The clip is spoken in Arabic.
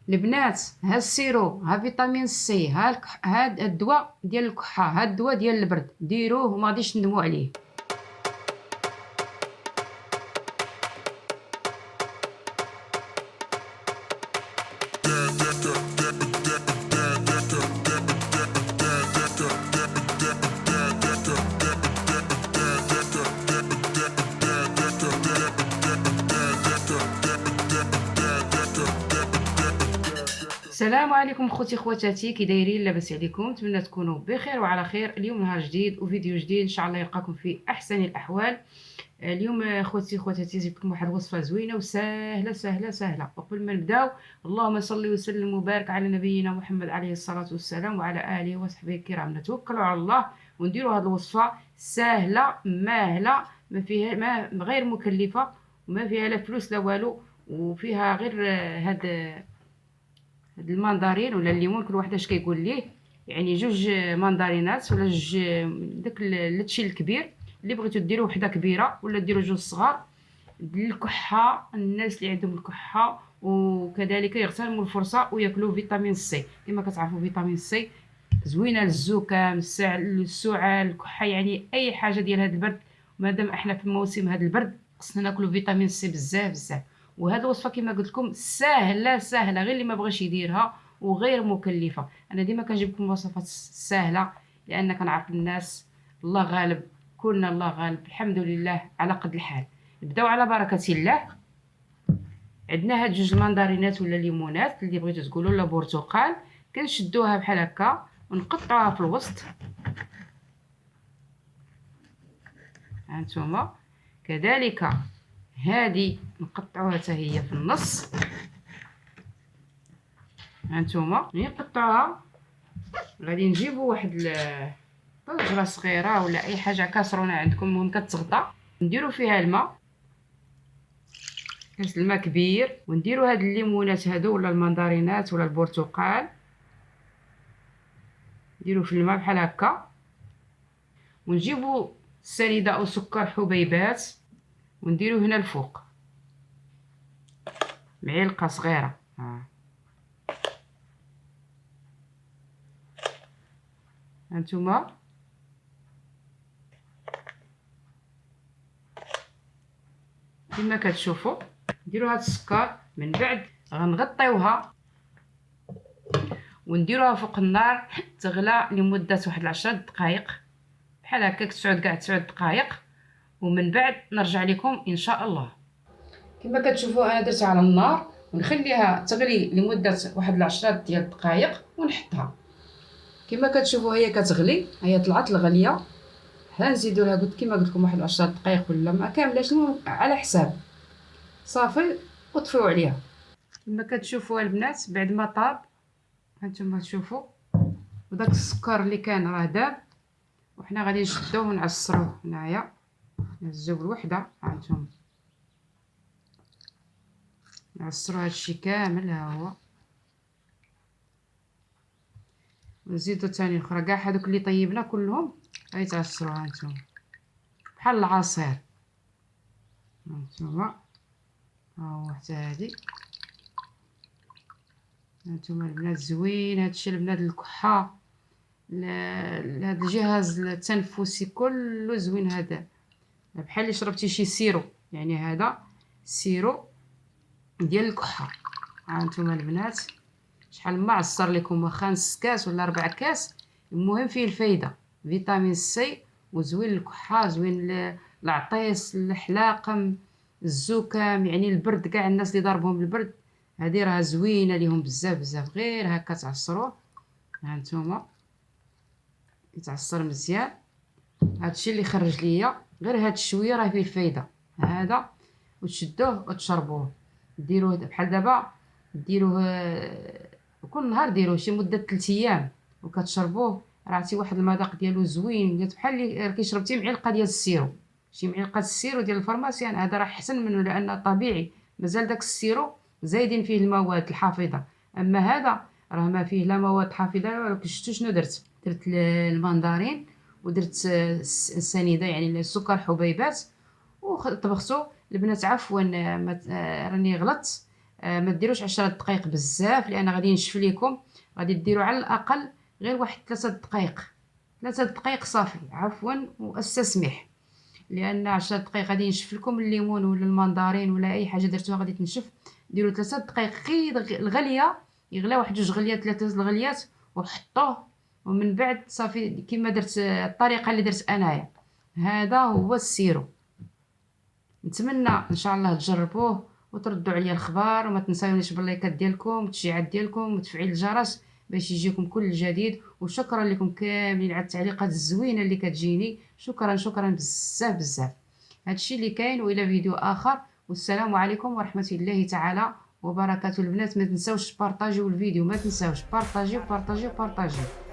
البنات، ها السيرو، ها فيتامين سي، ها الدواء ديال الكحه، ها الدواء ديال البرد، ديروه وما غاديش تندموا عليه. السلام عليكم خوتي خواتاتي، كي دايرين؟ لاباس عليكم؟ نتمنى تكونوا بخير وعلى خير. اليوم نهار جديد وفيديو جديد، ان شاء الله يلقاكم في احسن الاحوال. اليوم خوتي خواتاتي جبت لكم واحد الوصفه زوينه وسهله سهله سهله. وقبل ما نبداو، اللهم صل وسلم وبارك على نبينا محمد عليه الصلاه والسلام وعلى اله وصحبه الكرام. نتوكلوا على الله ونديروا هذه الوصفه سهله ماهله، ما فيها ما غير مكلفه، وما فيها لا فلوس لا والو، وفيها غير هاد المندرين ولا الليمون، كل واحد اش كيقول ليه. يعني جوج مندرينات ولا جوج داك اللتشي الكبير اللي بغيتو ديروا وحده كبيره ولا ديروا جوج صغار. الكحه، الناس اللي عندهم الكحه وكذلك يغتنموا الفرصه وياكلوا فيتامين سي. كما كتعرفوا فيتامين سي زوينه للزكام، السعال، الكحه، يعني اي حاجه ديال هذا البرد. مادام احنا في موسم هذا البرد خصنا ناكلوا فيتامين سي بزاف بزاف. وهذه الوصفه كما قلت لكم سهله سهله، غير اللي ما بغاش يديرها، وغير مكلفه. انا ديما كنجيب لكم وصفات سهله لان كنعرف الناس الله غالب، كلنا الله غالب، الحمد لله على قد الحال. نبداو على بركه الله. عندنا هاد جوج المندرينات ولا ليمونات اللي بغيتو تقولوا، لا برتقال. كنشدوها بحال هكا ونقطعوها في الوسط، هانتوما. كذلك هذه نقطعوها حتى هي في النص، هانتوما. ملي نقطعوها غادي نجيبوا واحد طنجره صغيره ولا اي حاجه، كاسرونه عندكم، المهم كتغطى، نديروا فيها الماء، كاس الماء كبير، ونديروا هاد الليمونات هادو ولا المندرينات ولا البرتقال، نديروا في الماء بحال هكا، ونجيبوا السنيده او سكر حبيبات ونديروا هنا الفوق معلقه صغيره. هانتوما كما كتشوفوا نديروا هاد السكر، من بعد غنغطيوها ونديروها فوق النار تغلى لمده واحد 10 دقائق بحال هكاك، تسعود كاع 9 دقائق، ومن بعد نرجع لكم ان شاء الله. كما كتشوفوا انا درتها على النار ونخليها تغلي لمده واحد 10 ديال الدقائق ونحطها. كما كتشوفوا هي كتغلي، هي طلعت الغليه. ها نزيدوا لها، قلت كما قلت لكم واحد 10 دقائق ولا ما كاملاش، المهم على حساب. صافي وطفيو عليها. كما كتشوفوا البنات بعد ما طاب، هانتوما تشوفوا، وداك السكر اللي كان راه داب، وحنا غادي نشدوه ونعصروه. هنايا نهزو بالوحده، هانتوما نعصرو هادشي كامل، ها هو. ونزيدو تاني الاخرى، كاع هادوك اللي طيبنا كلهم غيتعصروا، هانتوما بحال العصير، هانتوما. ها هو حتى هادي، هانتوما البنات زوين هادشي. البنات الكحه، هذا الجهاز التنفسي كله زوين. هذا بحال اللي شربتي شي سيرو، يعني هذا سيرو ديال الكحه. ها انتم البنات شحال ما عصر لكم، واخا نص كاس ولا 4 كاس، المهم فيه الفايده، فيتامين سي، وزوين للكحه، زوين للعطيس، الحلاقم، الزكام، يعني البرد، كاع الناس اللي ضربهم البرد هذه راه زوينه ليهم بزاف بزاف. غير هكا تعصروه، ها انتم يتعصر مزيان. هادشي اللي خرج ليا، غير هاد الشويه راه فيه الفايده هذا، وتشدوه وتشربوه. ديروه بحال دابا، ديروه كل نهار، ديروه شي مده 3 ايام وكتشربوه، راه عرفتي واحد المذاق ديالو زوين، بحال اللي كي شربتي معلقه ديال السيرو، شي معلقه السيرو ديال الفارماسيان، هذا راه احسن منه لانه طبيعي، مازال داك السيرو زايدين فيه المواد الحافظه. اما هذا راه ما فيه لا مواد حافظه لا والو. شفتوا شنو درت المندرين، ودرت السنيده يعني السكر حبيبات، وطبختو. البنات عفوا، راني غلطت، ما ديروش 10 دقائق بزاف لان غادي ينشف ليكم. غادي ديروا على الاقل غير واحد 3 دقائق، 3 دقائق صافي، عفوا واستسمح، لان 10 دقائق غادي ينشف لكم الليمون ولا المندرين ولا اي حاجه درتوها غادي تنشف. ديروا 3 دقائق غير الغليه، يغلى واحد 2 غليات 3 الغليات وحطوه، ومن بعد صافي كما درت الطريقه اللي درت انايا. هذا هو السيرو. نتمنى ان شاء الله تجربوه وتردوا عليا الخبر، وما تنساونيش باللايكات ديالكم والتشجيعات ديالكم وتفعيل الجرس باش يجيكم كل جديد. وشكرا لكم كاملين على التعليقات الزوينه اللي كتجيني، شكرا شكرا بزاف بزاف. هادشي اللي كاين، والى فيديو اخر، والسلام عليكم ورحمه الله تعالى وبركاته. البنات ما تنساوش بارطاجيو الفيديو، ما تنساوش بارطاجيو بارطاجيو بارطاجيو.